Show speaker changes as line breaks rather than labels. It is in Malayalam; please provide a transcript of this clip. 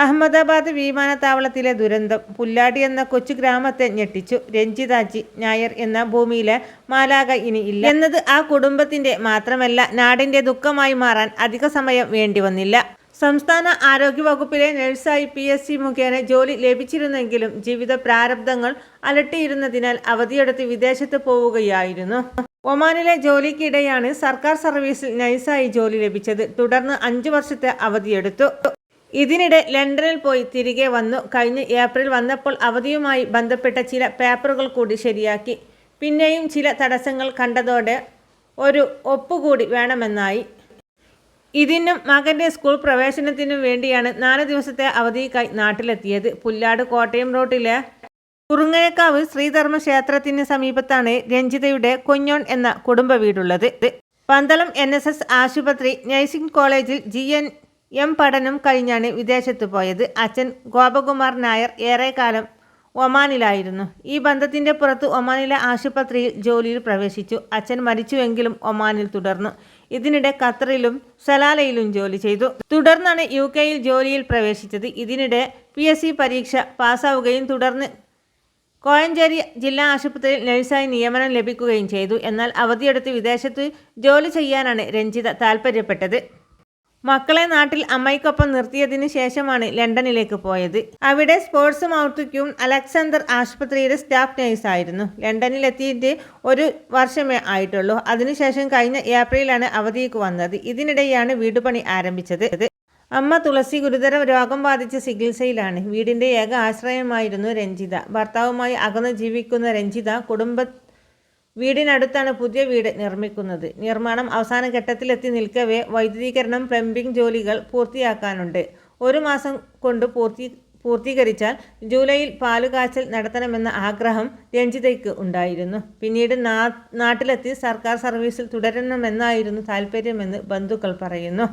അഹമ്മദാബാദ് വിമാനത്താവളത്തിലെ ദുരന്തം പുല്ലാടി എന്ന കൊച്ചു ഗ്രാമത്തെ ഞെട്ടിച്ചു. രഞ്ജിതാജി നായർ എന്ന ഭൂമിയിലെ മാലാഖ ഇനി ഇല്ല എന്നത് ആ കുടുംബത്തിന്റെ മാത്രമല്ല, നാടിന്റെ ദുഃഖമായി മാറാൻ അധിക സമയം വേണ്ടിവന്നില്ല. സംസ്ഥാന ആരോഗ്യ വകുപ്പിലെ നഴ്സായി PSC മുഖേന ജോലി ലഭിച്ചിരുന്നെങ്കിലും ജീവിത പ്രാരബ്ധങ്ങൾ അലട്ടിയിരുന്നതിനാൽ അവധിയെടുത്ത് വിദേശത്ത് പോവുകയായിരുന്നു. ഒമാനിലെ ജോലിക്കിടെയാണ് സർക്കാർ സർവീസിൽ നഴ്സായി ജോലി ലഭിച്ചത്. തുടർന്ന് 5 വർഷത്തെ അവധിയെടുത്തു. ഇതിനിടെ ലണ്ടനിൽ പോയി തിരികെ വന്നു. കഴിഞ്ഞ ഏപ്രിൽ വന്നപ്പോൾ അവധിയുമായി ബന്ധപ്പെട്ട ചില പേപ്പറുകൾ കൂടി ശരിയാക്കി. പിന്നെയും ചില തടസ്സങ്ങൾ കണ്ടതോടെ ഒരു ഒപ്പുകൂടി വേണമെന്നായി. ഇതിനും മകൻ്റെ സ്കൂൾ പ്രവേശനത്തിനും വേണ്ടിയാണ് 4 ദിവസത്തെ അവധിക്കായി നാട്ടിലെത്തിയത്. പുല്ലാട് കോട്ടയം റോഡിലെ കുറുങ്ങനക്കാവ് ശ്രീധർമ്മ ക്ഷേത്രത്തിന് സമീപത്താണ് രഞ്ജിതയുടെ കൊഞ്ഞോൺ എന്ന കുടുംബ വീടുള്ളത്. പന്തളം NSS ആശുപത്രി നഴ്സിംഗ് കോളേജിൽ GNM പഠനം കഴിഞ്ഞാണ് വിദേശത്ത് പോയത്. അച്ഛൻ ഗോപകുമാർ നായർ ഏറെക്കാലം ഒമാനിലായിരുന്നു. ഈ ബന്ധത്തിന്റെ പുറത്ത് ഒമാനിലെ ആശുപത്രിയിൽ ജോലിയിൽ പ്രവേശിച്ചു. അച്ഛൻ മരിച്ചുവെങ്കിലും ഒമാനിൽ തുടർന്നു. ഇതിനിടെ ഖത്തറിലും സലാലയിലും ജോലി ചെയ്തു. തുടർന്നാണ് UK-യിൽ ജോലിയിൽ പ്രവേശിച്ചത്. ഇതിനിടെ PSC പരീക്ഷ പാസ്സാവുകയും തുടർന്ന് കോഴഞ്ചേരി ജില്ലാ ആശുപത്രിയിൽ നഴ്സായി നിയമനം ലഭിക്കുകയും ചെയ്തു. എന്നാൽ അവധിയെടുത്ത് വിദേശത്ത് ജോലി ചെയ്യാനാണ് രഞ്ജിത താൽപ്പര്യപ്പെട്ടത്. മക്കളെ നാട്ടിൽ അമ്മയ്ക്കൊപ്പം നിർത്തിയതിന് ശേഷമാണ് ലണ്ടനിലേക്ക് പോയത്. അവിടെ സ്പോർട്സ് മൗത്ത് ക്യൂൻ അലക്സാണ്ടർ ആശുപത്രിയിലെ സ്റ്റാഫ് നഴ്സായിരുന്നു. ലണ്ടനിലെത്തിയിട്ട് 1 വർഷമേ ആയിട്ടുള്ളൂ. അതിനുശേഷം കഴിഞ്ഞ ഏപ്രിലാണ് അവധിക്ക് വന്നത്. ഇതിനിടെയാണ് വീടുപണി ആരംഭിച്ചത്. അമ്മ തുളസി ഗുരുതര രോഗം ബാധിച്ച് ചികിത്സയിലാണ്. വീടിന്റെ ഏക ആശ്രയമായിരുന്നു രഞ്ജിത. ഭർത്താവുമായി അകന്നു ജീവിക്കുന്ന രഞ്ജിത വീടിനടുത്താണ് പുതിയ വീട് നിർമ്മിക്കുന്നത്. നിർമ്മാണം അവസാന ഘട്ടത്തിലെത്തി നിൽക്കവേ വൈദ്യുതീകരണം, പ്ലംബിംഗ് ജോലികൾ പൂർത്തിയാക്കാനുണ്ട്. 1 മാസം കൊണ്ട് പൂർത്തീകരിച്ചാൽ ജൂലൈയിൽ പാലുകാച്ചൽ നടത്തണമെന്ന ആഗ്രഹം രഞ്ജിതയ്ക്ക് ഉണ്ടായിരുന്നു. പിന്നീട് നാട്ടിലെത്തി സർക്കാർ സർവീസിൽ തുടരണമെന്നായിരുന്നു താൽപ്പര്യമെന്ന് ബന്ധുക്കൾ പറയുന്നു.